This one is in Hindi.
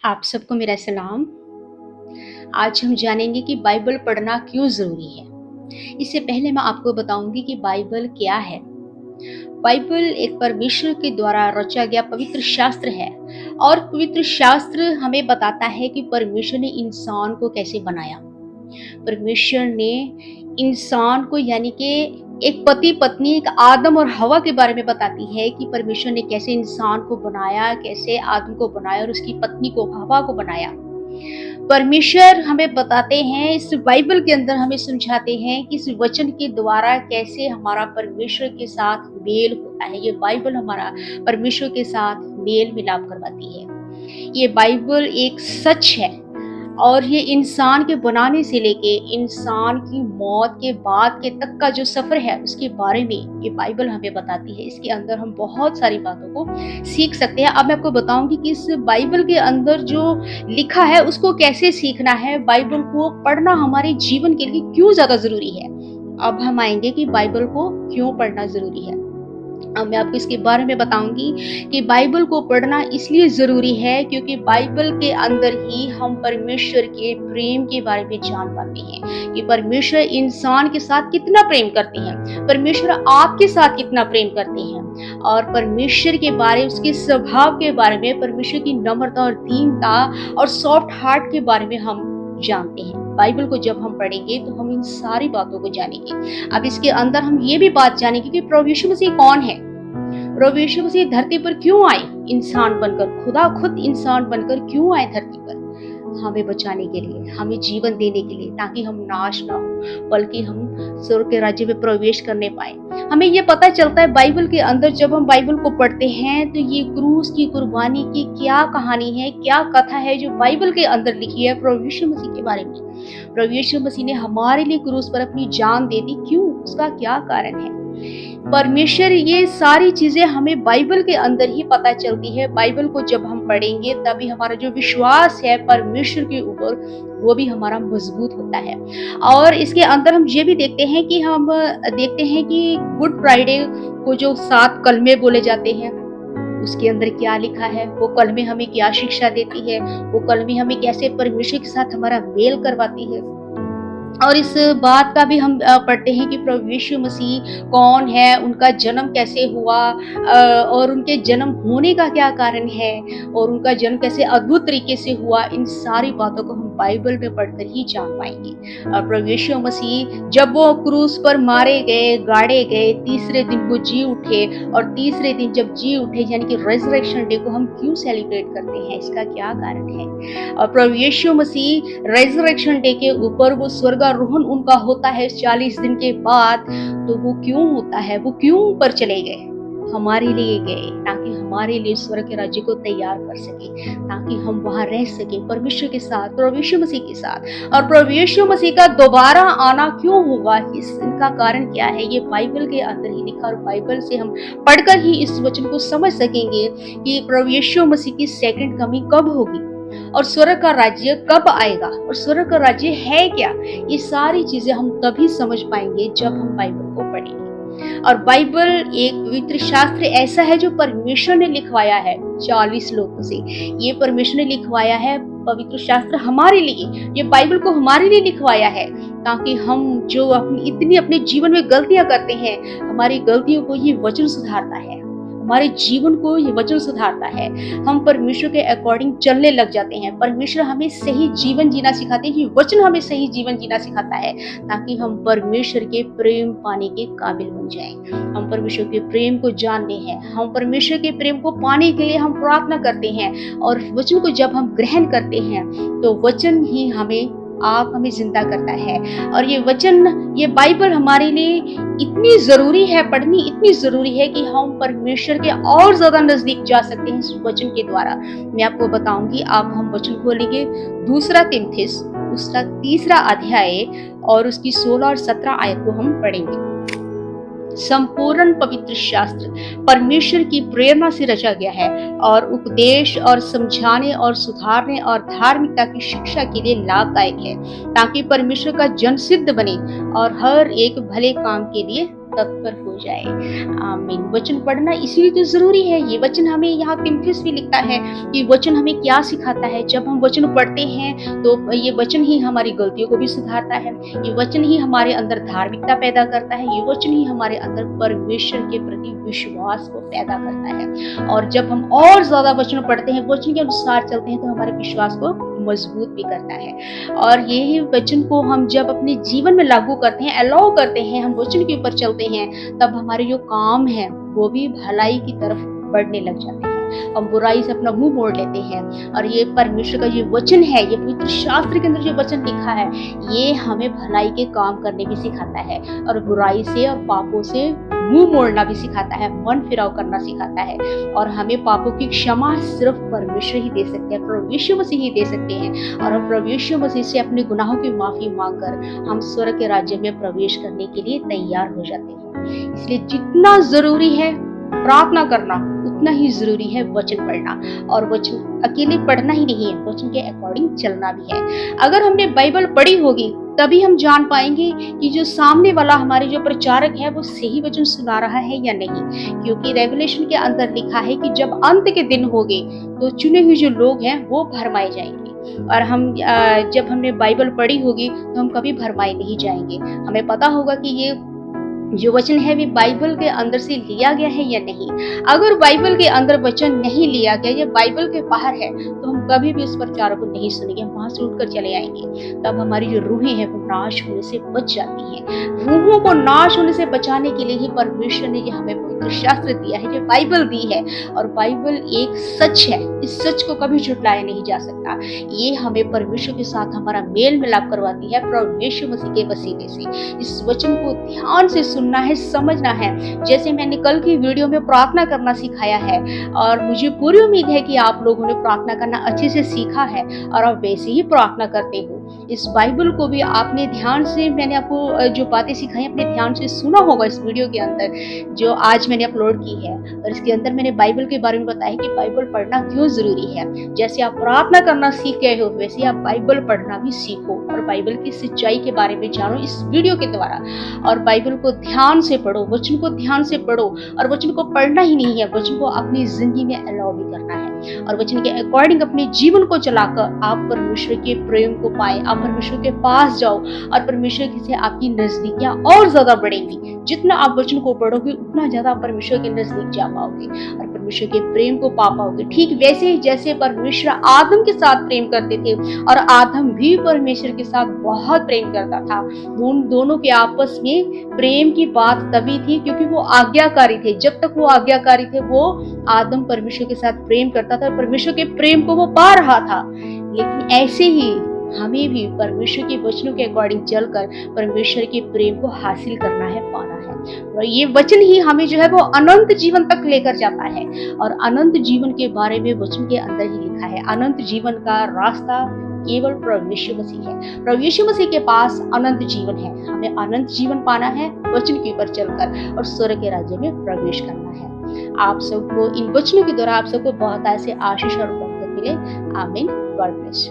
आप सबको मेरा सलाम। आज हम जानेंगे कि बाइबल पढ़ना क्यों ज़रूरी है। इससे पहले मैं आपको बताऊंगी कि बाइबल क्या है। बाइबल एक परमेश्वर के द्वारा रचा गया पवित्र शास्त्र है और पवित्र शास्त्र हमें बताता है कि परमेश्वर ने इंसान को कैसे बनाया। परमेश्वर ने इंसान को यानी कि एक पति पत्नी एक आदम और हवा के बारे में बताती है कि परमेश्वर ने कैसे इंसान को बनाया, कैसे आदम को बनाया और उसकी पत्नी को हवा को बनाया। परमेश्वर हमें बताते हैं, इस बाइबल के अंदर हमें समझाते हैं कि इस वचन के द्वारा कैसे हमारा परमेश्वर के साथ मेल होता है। ये बाइबल हमारा परमेश्वर के साथ मेल मिलाप करवाती है। ये बाइबल एक सच है और ये इंसान के बनाने से लेके इंसान की मौत के बाद के तक का जो सफ़र है उसके बारे में ये बाइबल हमें बताती है। इसके अंदर हम बहुत सारी बातों को सीख सकते हैं। अब मैं आपको बताऊंगी कि इस बाइबल के अंदर जो लिखा है उसको कैसे सीखना है, बाइबल को पढ़ना हमारे जीवन के लिए क्यों ज़्यादा ज़रूरी है। अब हम आएंगे कि बाइबल को क्यों पढ़ना ज़रूरी है। अब मैं आपको इसके बारे में बताऊंगी कि बाइबल को पढ़ना इसलिए ज़रूरी है क्योंकि बाइबल के अंदर ही हम परमेश्वर के प्रेम के बारे में जान पाते हैं कि परमेश्वर इंसान के साथ कितना प्रेम करते हैं, परमेश्वर आपके साथ कितना प्रेम करते हैं और परमेश्वर के बारे, उसके स्वभाव के बारे में, परमेश्वर की नम्रता और दीनता और सॉफ्ट हार्ट के बारे में हम जानते हैं। बाइबल को जब हम पढ़ेंगे तो हम इन सारी बातों को जानेंगे। अब इसके अंदर हम ये भी बात जानेंगे कि प्रभु यीशु मसीह कौन है। प्रभु यीशु मसीह धरती पर क्यों आए, इंसान बनकर, खुदा खुद इंसान बनकर क्यों आए धरती पर, हमें बचाने के लिए, हमें जीवन देने के लिए, ताकि हम नाश ना हो बल्कि हम स्वर्ग के राज्य में प्रवेश करने पाए। हमें ये पता चलता है बाइबल के अंदर, जब हम बाइबल को पढ़ते हैं तो ये क्रूस की कुर्बानी की क्या कहानी है, क्या कथा है जो बाइबल के अंदर लिखी है प्रभु यीशु मसीह के बारे में। प्रभु यीशु मसीह ने हमारे लिए क्रूस पर अपनी जान दे दी, क्यों, उसका क्या कारण है। परमेश्वर, ये सारी चीजें हमें बाइबल के अंदर ही पता चलती है। बाइबल को जब हम पढ़ेंगे तभी हमारा जो विश्वास है परमेश्वर के ऊपर वो भी हमारा मजबूत होता है। और इसके अंदर हम ये भी देखते हैं कि गुड फ्राइडे को जो 7 कलमे बोले जाते हैं उसके अंदर क्या लिखा है, वो कलमे हमें क्या शिक्षा देती है, वो कलमे हमें कैसे परमेश्वर के साथ हमारा मेल करवाती है। और इस बात का भी हम पढ़ते हैं कि प्रभु यीशु मसीह कौन है, उनका जन्म कैसे हुआ और उनके जन्म होने का क्या कारण है और उनका जन्म कैसे अद्भुत तरीके से हुआ। इन सारी बातों को हम बाइबल में पढ़कर ही जान पाएंगे। प्रभु यीशु मसीह जब वो क्रूस पर मारे गए, गाड़े गए, तीसरे दिन वो जी उठे और तीसरे दिन जब जी उठे यानी कि रेज़रेक्शन डे को हम क्यों सेलिब्रेट करते हैं, इसका क्या कारण है। और प्रभु यीशु मसीह रेज़रेक्शन डे के ऊपर वो स्वर्गारोहण उनका होता है 40 दिन के बाद, तो वो क्यों होता है, वो क्यों ऊपर चले गए, हमारे लिए गए ताकि हमारे लिए स्वर्ग के राज्य को तैयार कर सके, ताकि हम वहां रह सके परमेश्वर के साथ, प्रभु यीशु मसीह के साथ। और प्रभु यीशु मसीह का दोबारा आना क्यों होगा, इनका कारण क्या है, ये बाइबल के अंदर ही लिखा और बाइबल से हम पढ़कर ही इस वचन को समझ सकेंगे कि प्रभु यीशु मसीह की सेकंड कमिंग कब होगी और स्वर्ग का राज्य कब आएगा और स्वर्ग का राज्य है क्या। ये सारी चीजें हम तभी समझ पाएंगे जब हम बाइबल को पढ़ेंगे। और बाइबल एक पवित्र शास्त्र ऐसा है जो परमेश्वर ने लिखवाया है 40 लोगों से। ये परमेश्वर ने लिखवाया है पवित्र शास्त्र हमारे लिए, ये बाइबल को हमारे लिए लिखवाया है ताकि हम जो अपने जीवन में गलतियां करते हैं, हमारी गलतियों को ये वचन सुधारता है, हमारे जीवन को ये वचन सुधारता है। हम परमेश्वर के अकॉर्डिंग चलने लग जाते हैं। परमेश्वर हमें सही जीवन जीना सिखाते हैं, ये वचन हमें सही जीवन जीना सिखाता है ताकि हम परमेश्वर के प्रेम पाने के काबिल बन जाएं। हम परमेश्वर के प्रेम को जानते हैं, हम परमेश्वर के प्रेम को पाने के लिए हम प्रार्थना करते हैं और वचन को जब हम ग्रहण करते हैं तो वचन ही हमें जिंदा करता है। और ये वचन, ये बाइबल हमारे लिए इतनी जरूरी है, पढ़नी इतनी जरूरी है कि हम परमेश्वर के और ज्यादा नजदीक जा सकते हैं इस वचन के द्वारा। मैं आपको बताऊंगी, आप हम वचन खोलेंगे 2 तिमुथियुस उसका 3 अध्याय और उसकी 16 और 17 आयत को हम पढ़ेंगे। संपूर्ण पवित्र शास्त्र परमेश्वर की प्रेरणा से रचा गया है और उपदेश और समझाने और सुधारने और धार्मिकता की शिक्षा के लिए लाभदायक है ताकि परमेश्वर का जन सिद्ध बने और हर एक भले काम के लिए तत्पर हो जाए। आमीन। वचन पढ़ना इसलिए तो ज़रूरी है। ये वचन हमें यहाँ तीमुथियुस भी लिखता है कि वचन हमें क्या सिखाता है। जब हम वचन पढ़ते हैं तो ये वचन ही हमारी गलतियों को भी सुधारता है। ये वचन ही हमारे अंदर धार्मिकता पैदा करता है। ये वचन ही हमारे अंदर परमेश्वर के प्रति विश्वास को पैदा करता है। और जब हम और ज़्यादा वचन पढ़ते हैं, वचन के अनुसार चलते हैं, तो हमारे विश्वास को मजबूत भी करता है। और यही वचन को हम जब अपने जीवन में लागू करते हैं, अलाउ करते हैं, हम वचन के ऊपर चलते हैं, तब हमारे जो काम है वो भी भलाई की तरफ बढ़ने लग जाते हैं। हम बुराई से अपना मुंह मोड़ लेते हैं। और ये परमेश्वर का ये वचन है, ये पवित्र शास्त्र के अंदर जो वचन लिखा है, ये हमें भलाई के काम करने भी सिखाता है और बुराई से और पापों से मुंह मोड़ना भी सिखाता है, मन फिराव करना सिखाता है। और हमें पापों की क्षमा सिर्फ परमेश्वर ही दे सकते हैं, प्रभु यीशु मसीह ही दे सकते हैं। और हम प्रभु यीशु मसीह से अपने गुनाहों की माफी मांगकर हम स्वर्ग के राज्य में प्रवेश करने के लिए तैयार हो जाते हैं। इसलिए जितना जरूरी है प्रार्थना करना, उतना ही जरूरी है वचन पढ़ना। और वचन अकेले पढ़ना ही नहीं है, वचन के अकॉर्डिंग चलना भी है। अगर हमने बाइबल पढ़ी होगी तभी हम जान पाएंगे कि जो सामने वाला हमारे जो प्रचारक है वो सही वचन सुना रहा है या नहीं। क्योंकि रेवलेशन के अंदर लिखा है कि जब अंत के दिन होंगे तो चुने हुए जो लोग हैं वो भरमाए जाएंगे। और हम जब हमने बाइबल पढ़ी होगी तो हम कभी भरमाए नहीं जाएंगे। हमें पता होगा कि ये जो वचन है वे बाइबल के अंदर से लिया गया है या नहीं। अगर बाइबल के अंदर वचन नहीं लिया गया या बाइबल के बाहर है तो हम कभी भी उस प्रचार को नहीं सुनेंगे, हम वहां से उठकर चले आएंगे। तब हमारी जो रूहें हैं वो नाश होने से बच जाती हैं। रूहों को नाश होने से बचाने के लिए ही परमेश्वर ने ये हमें पवित्र शास्त्र दिया है, जो बाइबल दी है। और बाइबल एक सच है, इस सच को कभी झुटलाया नहीं जा सकता। ये हमें परमेश्वर के साथ हमारा मेल मिलाप करवाती है प्रभु यीशु मसीह के वसीले से। इस वचन को ध्यान से सुनना है, समझना है। जैसे मैंने कल की वीडियो में प्रार्थना करना सिखाया है, और मुझे पूरी उम्मीद है कि आप लोगों ने प्रार्थना करना अच्छे से सीखा है और आप वैसे ही प्रार्थना करते हो। इस बाइबल को भी आपने ध्यान से, मैंने आपको जो बातें सिखाई अपने ध्यान से सुना होगा इस वीडियो के अंदर जो आज मैंने अपलोड की है। और इसके अंदर मैंने बाइबल के बारे में बताया कि बाइबल पढ़ना क्यों जरूरी है। जैसे आप प्रार्थना करना सीख गए हो, वैसे आप बाइबल पढ़ना भी सीखो और बाइबल की सच्चाई के बारे में जानो इस वीडियो के द्वारा। और बाइबल को ध्यान से पढ़ो, वचन को ध्यान से पढ़ो। और वचन को पढ़ना ही नहीं है, वचन को अपनी जिंदगी में अलाउ भी करना है। और वचन के अकॉर्डिंग अपने जीवन को चलाकर आप परमेश्वर के प्रेम को पाए, आप परमेश्वर के पास जाओ और परमेश्वर से आपकी नजदीकियां और ज्यादा बढ़ेंगी। जितना आप वचन को पढ़ोगे उतना ज्यादा परमेश्वर के नजदीक जा पाओगे और परमेश्वर के प्रेम को पा पाओगे। ठीक वैसे ही जैसे परमेश्वर आदम के साथ प्रेम करते थे और आदम भी परमेश्वर के साथ बहुत प्रेम करता था। दोनों के आपस में प्रेम की बात तभी थी क्योंकि वो आज्ञाकारी थे। जब तक वो आज्ञाकारी थे, वो आदम परमेश्वर के साथ प्रेम करता था, परमेश्वर के प्रेम को वो पा रहा था। लेकिन ऐसे ही हमें भी परमेश्वर के वचनों के अकॉर्डिंग चलकर परमेश्वर के प्रेम को हासिल करना है, पाना है। और ये वचन ही हमें जो है वो अनंत जीवन तक लेकर जाता है। और अनंत जीवन के बारे में वचन के अंदर ही लिखा है। अनंत जीवन का रास्ता केवल प्रभु यीशु मसीह है। प्रभु यीशु मसीह के पास अनंत जीवन है। हमें अनंत जीवन पाना है वचन के ऊपर चलकर और स्वर्ग के राज्य में प्रवेश करना है। आप सबको इन वचनों के द्वारा आप सबको बहुत ऐसे आशीष और बरकत मिले। आमीन। God bless.